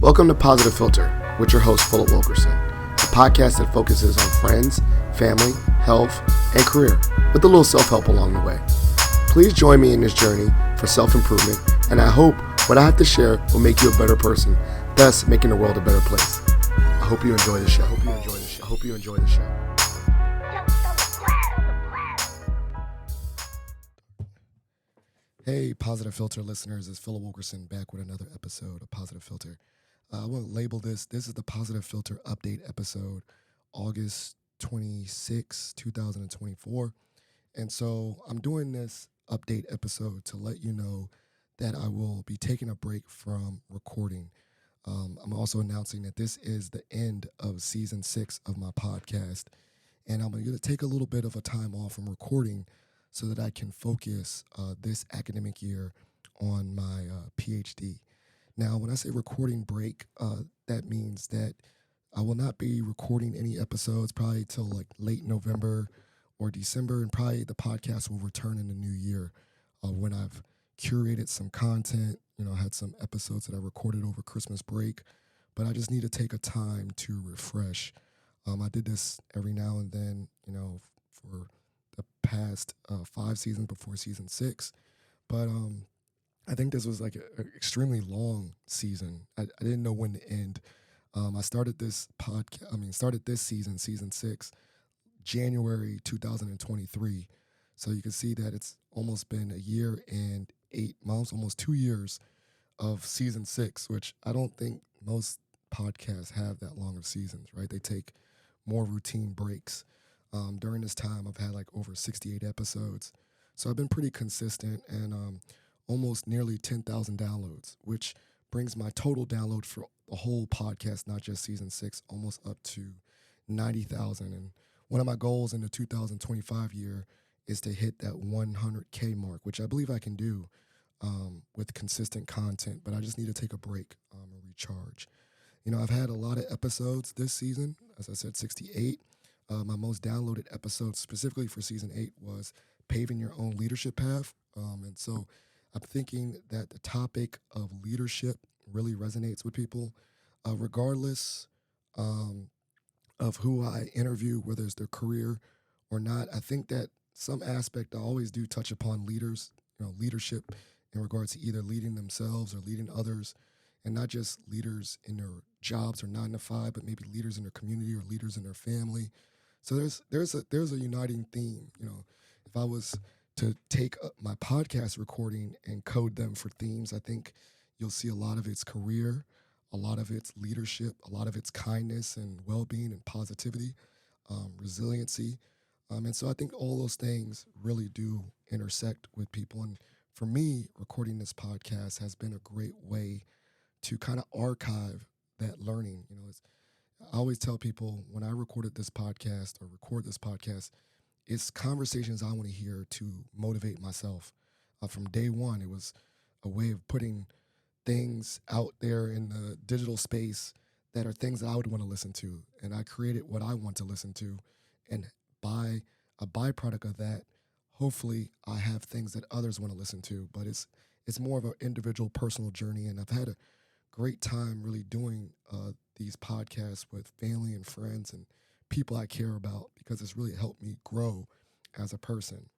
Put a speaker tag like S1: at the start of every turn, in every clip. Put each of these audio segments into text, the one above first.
S1: Welcome to Positive Philter with your host, Philip Wilkerson, a podcast that focuses on friends, family, health, and career, with a little self-help along the way. Please join me in this journey for self-improvement, and I hope what I have to share will make you a better person, thus making the world a better place. I hope you enjoy the show. I hope you enjoy the show. Hey, Positive Philter listeners, it's Philip Wilkerson back with another episode of Positive Philter. I will label this is the Positive Philter update episode, August 26, 2024. And so I'm doing this update episode to let you know that I will be taking a break from recording. I'm also announcing that this is the end of season 6 of my podcast. And I'm going to take a little bit of a time off from recording so that I can focus this academic year on my PhD. Now, when I say recording break, that means that I will not be recording any episodes probably till like late November or December, and probably the podcast will return in the new year when I've curated some content, had some episodes that I recorded over Christmas break, but I just need to take a time to refresh. I did this every now and then, for the past 5 seasons before season 6, but I think this was like an extremely long season. I didn't know when to end. I started this season 6, January 2023. So you can see that it's almost been a year and 8 months, almost 2 years of season 6, which I don't think most podcasts have that long of seasons, right? They take more routine breaks. During this time, I've had like over 68 episodes. So I've been pretty consistent and almost nearly 10,000 downloads, which brings my total download for the whole podcast, not just season 6, almost up to 90,000. And one of my goals in the 2025 year is to hit that 100K mark, which I believe I can do with consistent content, but I just need to take a break and recharge. I've had a lot of episodes this season, as I said, 68. My most downloaded episode specifically for season 8 was Paving Your Own Leadership Path. And so I'm thinking that the topic of leadership really resonates with people, regardless of who I interview, whether it's their career or not. I think that some aspect I always do touch upon leaders, leadership in regards to either leading themselves or leading others, and not just leaders in their jobs or 9 to 5, but maybe leaders in their community or leaders in their family. So there's a uniting theme. If I was to take my podcast recording and code them for themes, I think you'll see a lot of its career, a lot of its leadership, a lot of its kindness and well-being and positivity, resiliency. And so I think all those things really do intersect with people. And for me, recording this podcast has been a great way to kind of archive that learning. I always tell people when I record this podcast, it's conversations I want to hear to motivate myself. From day one, it was a way of putting things out there in the digital space that are things that I would want to listen to. And I created what I want to listen to. And by a byproduct of that, hopefully I have things that others want to listen to. But it's more of an individual personal journey. And I've had a great time really doing these podcasts with family and friends and people I care about, because it's really helped me grow as a person.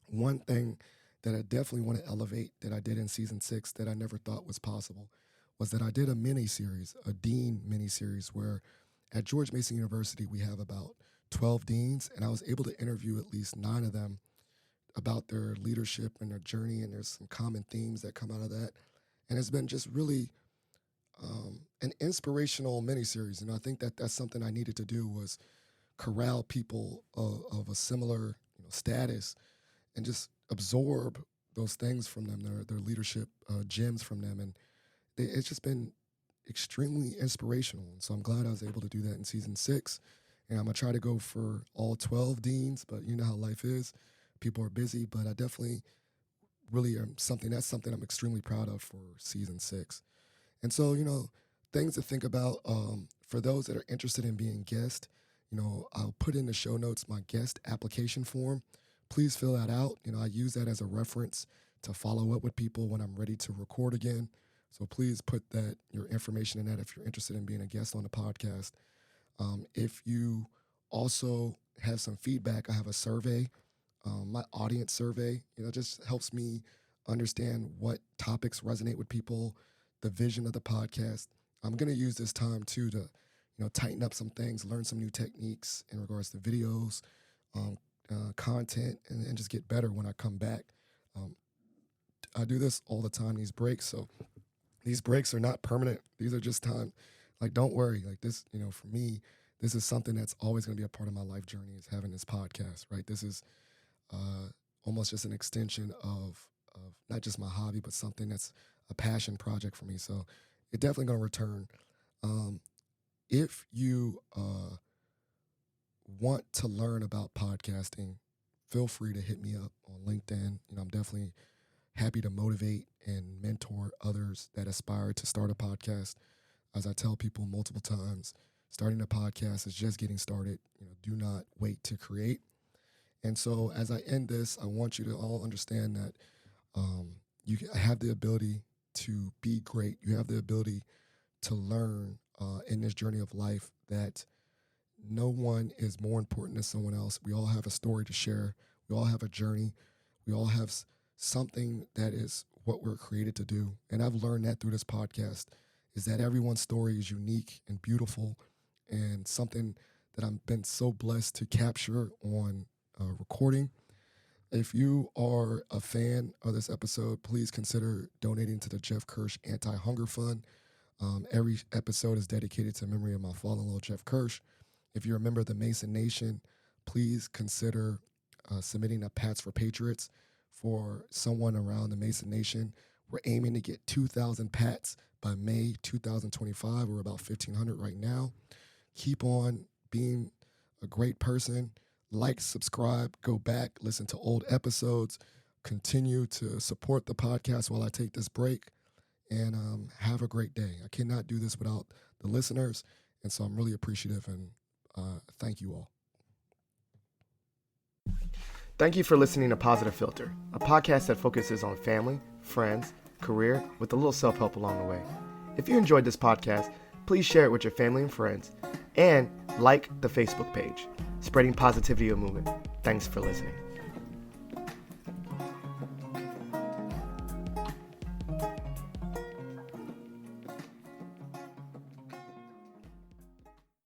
S1: One thing that I definitely want to elevate that I did in season 6 that I never thought was possible was that I did a mini-series, a dean mini-series, where at George Mason University we have about 12 deans, and I was able to interview at least 9 of them about their leadership and their journey, and there's some common themes that come out of that. And it's been just really an inspirational mini-series. And I think that that's something I needed to do, was corral people of a similar status and just absorb those things from them, their leadership gems from them. And it's just been extremely inspirational. And so I'm glad I was able to do that in season 6. And I'm going to try to go for all 12 deans, but you know how life is. People are busy, but I definitely really am something I'm extremely proud of for season 6. And so, things to think about for those that are interested in being guests. I'll put in the show notes my guest application form. Please fill that out. I use that as a reference to follow up with people when I'm ready to record again. So please put your information in that if you're interested in being a guest on the podcast. If you also have some feedback, I have a survey, my audience survey. Just helps me understand what topics resonate with people, the vision of the podcast. I'm going to use this time too to, tighten up some things, learn some new techniques in regards to videos, content, and just get better when I come back. I do this all the time, these breaks. So these breaks are not permanent. These are just time. Like, don't worry. Like this, for me, this is something that's always going to be a part of my life journey, is having this podcast, right? This is almost just an extension of not just my hobby, but something that's a passion project for me. So it's definitely going to return. If you want to learn about podcasting, feel free to hit me up on LinkedIn. I'm definitely happy to motivate and mentor others that aspire to start a podcast. As I tell people multiple times, starting a podcast is just getting started. Do not wait to create. And so as I end this, I want you to all understand that you have the ability to be great. You have the ability to learn in this journey of life, that no one is more important than someone else. We all have a story to share. We all have a journey. We all have something that is what we're created to do. And I've learned that through this podcast, is that everyone's story is unique and beautiful, and something that I've been so blessed to capture on recording. If you are a fan of this episode, please consider donating to the Jeff Kirsch Anti-Hunger Fund. Every episode is dedicated to the memory of my fallen-in-law, Jeff Kirsch. If you're a member of the Mason Nation, please consider submitting a Pats for Patriots for someone around the Mason Nation. We're aiming to get 2,000 Pats by May 2025. We're about 1,500 right now. Keep on being a great person. Like, subscribe, go back, listen to old episodes, continue to support the podcast while I take this break, and have a great day. I cannot do this without the listeners, and so I'm really appreciative, and thank you all. Thank you for listening to Positive Filter, a podcast that focuses on family, friends, career, with a little self-help along the way. If you enjoyed this podcast, please share it with your family and friends, and like the Facebook page, Spreading Positivity of Movement. Thanks for listening.